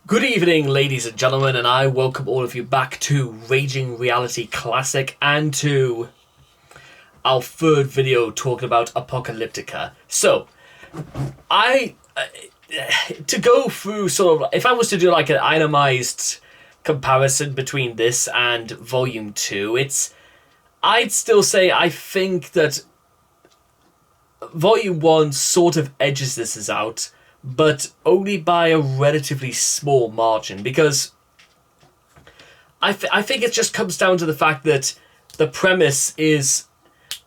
Good evening, ladies and gentlemen, and I welcome all of you back to Raging Reality Classic and to our third video talking about Apocalyptica. So, I to go through sort of, if I was to do like an itemized comparison between this and Volume 2, I'd still say I think that Volume 1 sort of edges this out, but only by a relatively small margin, because I think it just comes down to the fact that the premise is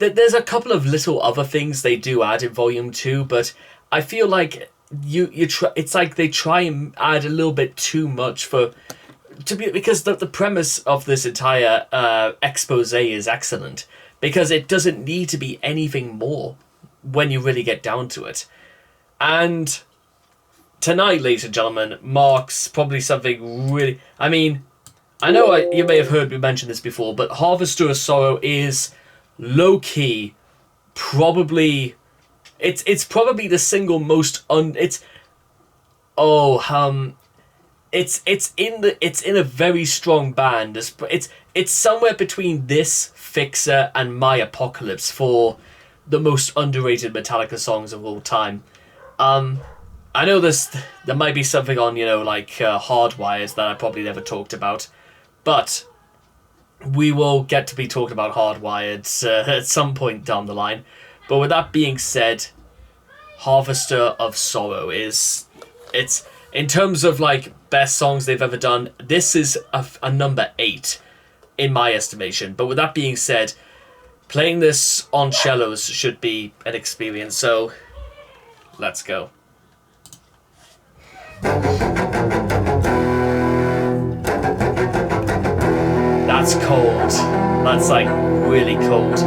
that there's a couple of little other things they do add in Volume 2, but I feel like it's like they try and add a little bit too much because the premise of this entire expose is excellent, because it doesn't need to be anything more when you really get down to it. And tonight, ladies and gentlemen, marks probably something really... I mean, I know you may have heard me mention this before, but Harvester of Sorrow is low-key probably... It's probably the single most... It's in a very strong band. It's somewhere between this, Fixer, and My Apocalypse for the most underrated Metallica songs of all time. I know there might be something on, like Hardwires that I probably never talked about, but we will get to be talking about Hardwired at some point down the line. But with that being said, Harvester of Sorrow it's in terms of like best songs they've ever done, this is a number 8 in my estimation. But with that being said, playing this on cellos should be an experience, so let's go. That's cold. That's like really cold.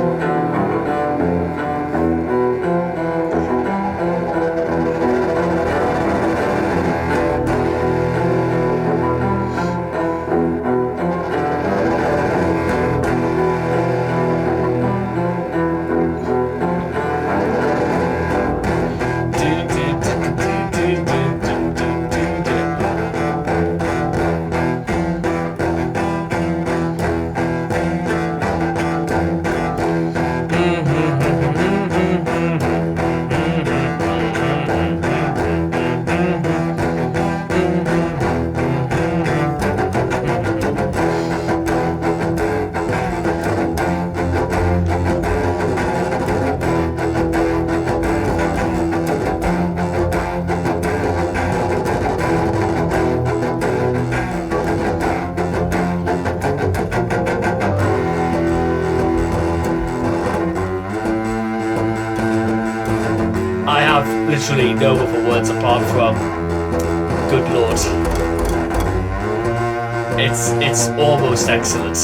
Literally no other words apart from good lord. It's almost excellent.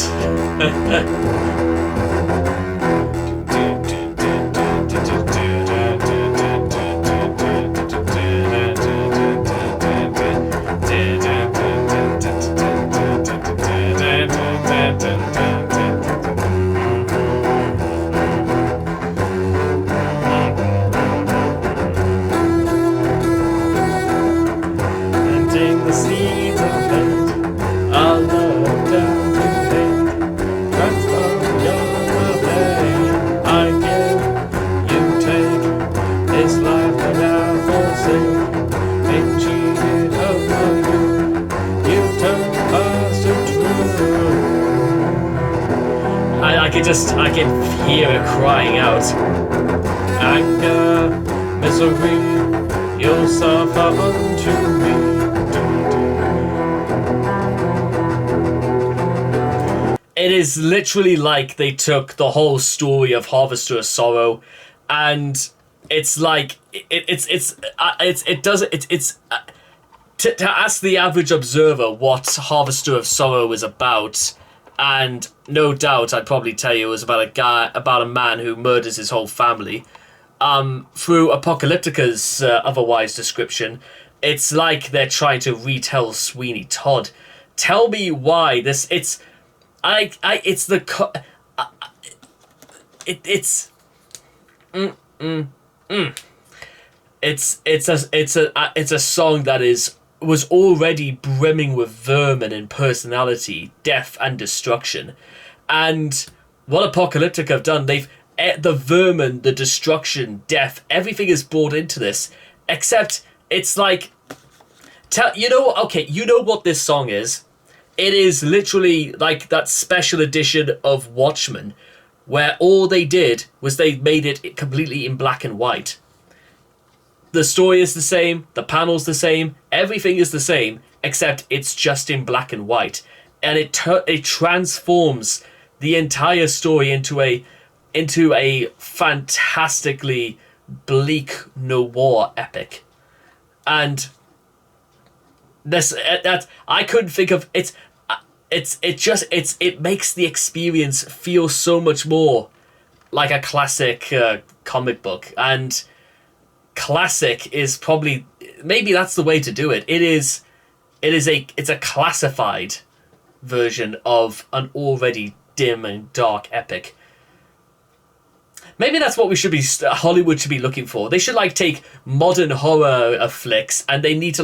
I can hear it crying out. Anger, misery, you'll suffer unto me. It is literally like they took the whole story of Harvester of Sorrow, and it's like to ask the average observer what Harvester of Sorrow is about. And no doubt, I'd probably tell you it was about a man who murders his whole family. Through Apocalyptica's otherwise description, it's like they're trying to retell Sweeney Todd. Tell me why this. It's It's a song that is was already brimming with vermin and personality, death and destruction. And what Apocalyptica have done, the vermin, the destruction, death, everything is brought into this, except it's like, you know what this song is? It is literally like that special edition of Watchmen, where all they did was they made it completely in black and white. The story is the same, the panel's the same, everything is the same, except it's just in black and white. And it transforms the entire story into a fantastically bleak noir epic. And that I couldn't think of it makes the experience feel so much more like a classic comic book. And classic is probably, maybe that's the way to do it. It's a classified version of an already dim and dark epic. Maybe that's what Hollywood should be looking for. They should take modern horror flicks, and they need to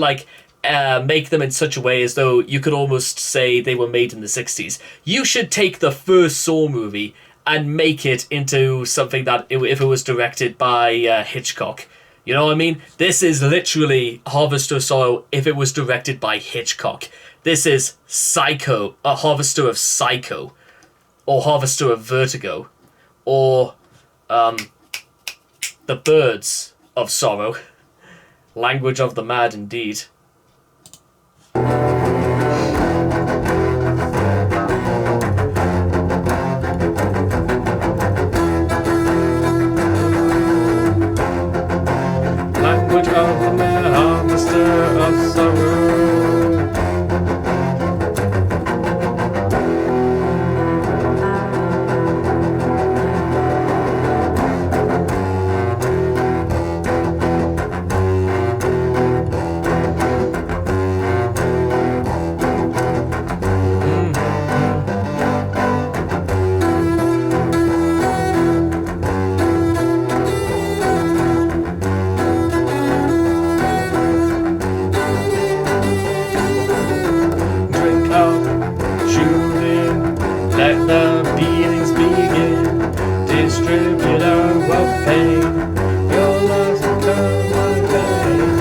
make them in such a way as though you could almost say they were made in the 60s. You should take the first Saw movie and make it into something that, if it was directed by Hitchcock. You know what I mean? This is literally Harvester of Sorrow if it was directed by Hitchcock. This is Psycho, a Harvester of Psycho, or Harvester of Vertigo, or The Birds of Sorrow. Language of the Mad indeed. Language of the Mad Harvester of Sorrow. Let the beatings begin. Distributor of pain. Your loves become my pain.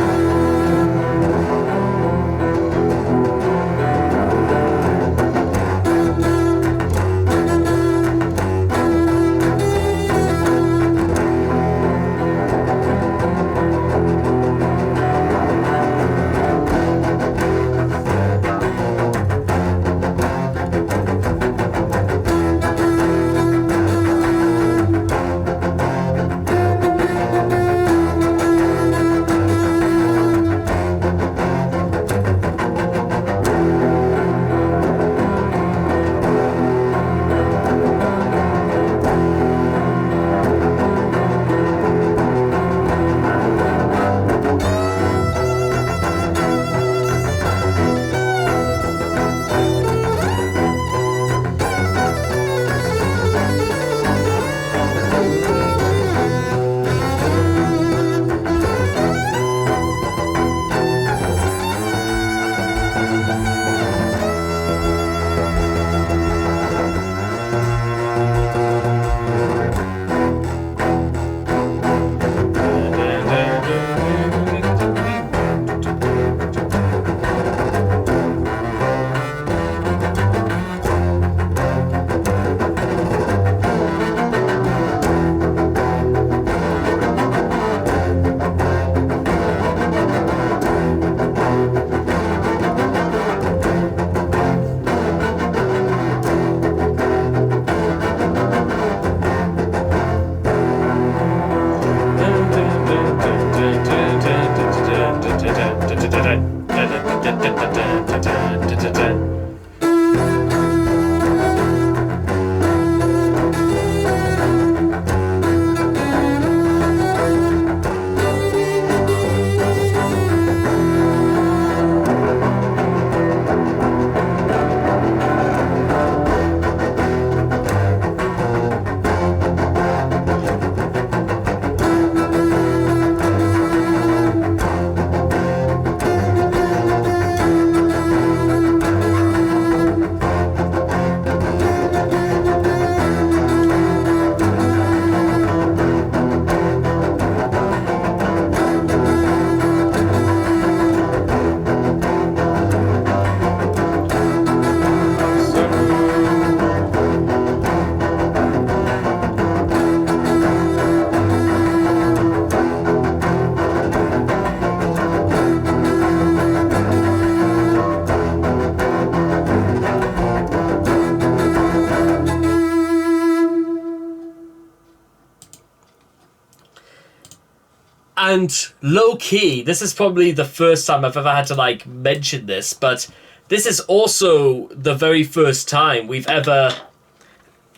And low key, this is probably the first time I've ever had to like mention this, but this is also the very first time we've ever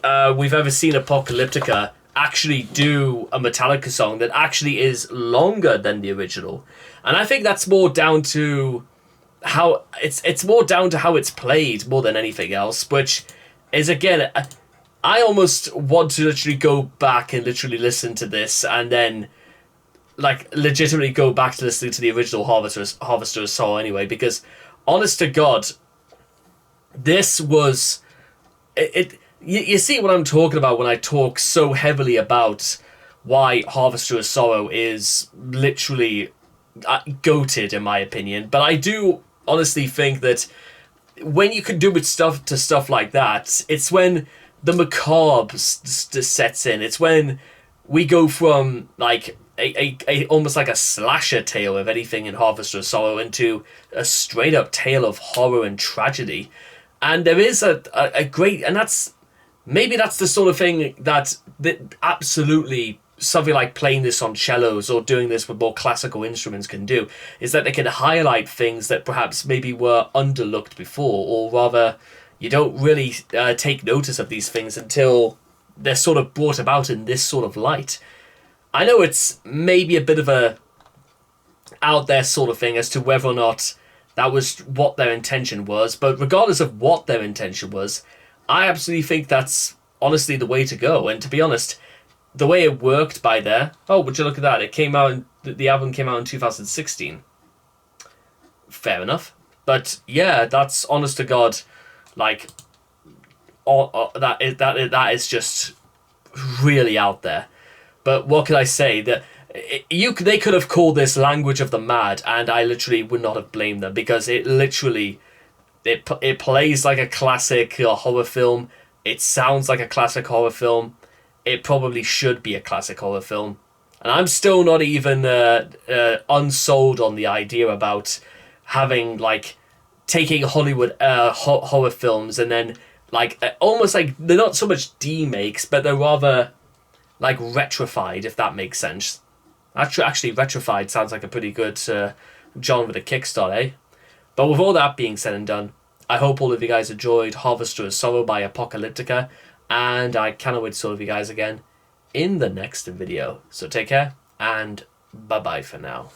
seen Apocalyptica actually do a Metallica song that actually is longer than the original. And I think that's more down to how it's more down to how it's played more than anything else, which is again, I almost want to literally go back and literally listen to this and then like legitimately go back to listening to the original Harvester's Soul anyway, because honest to God, this was you see what I'm talking about when I talk so heavily about why Harvester of Sorrow is literally goated in my opinion. But I do honestly think that when you can do with stuff like that, it's when the macabre sets in. It's when we go from like a almost like a slasher tale of anything in Harvester of Sorrow into a straight up tale of horror and tragedy. And there is a great, and maybe that's the sort of thing that absolutely something like playing this on cellos or doing this with more classical instruments can do, is that they can highlight things that perhaps maybe were underlooked before, or rather, you don't really take notice of these things until they're sort of brought about in this sort of light. I know it's maybe a bit of a out there sort of thing as to whether or not that was what their intention was, but regardless of what their intention was, I absolutely think that's honestly the way to go. And to be honest, the way it worked by there, oh, would you look at that? It came out, the album came out in 2016. Fair enough. But yeah, that's honest to God, like, that is just really out there. But what could I say? They could have called this Language of the Mad, and I literally would not have blamed them, because it literally, it plays like a classic horror film. It sounds like a classic horror film. It probably should be a classic horror film. And I'm still not even unsold on the idea about having, like, taking Hollywood horror films and then, like, almost like, they're not so much demakes, but they're rather, like, retrified, if that makes sense. Actually, retrified sounds like a pretty good genre to kickstart, eh? But with all that being said and done, I hope all of you guys enjoyed Harvester of Sorrow by Apocalyptica, and I cannot wait to see all of you guys again in the next video. So take care, and bye-bye for now.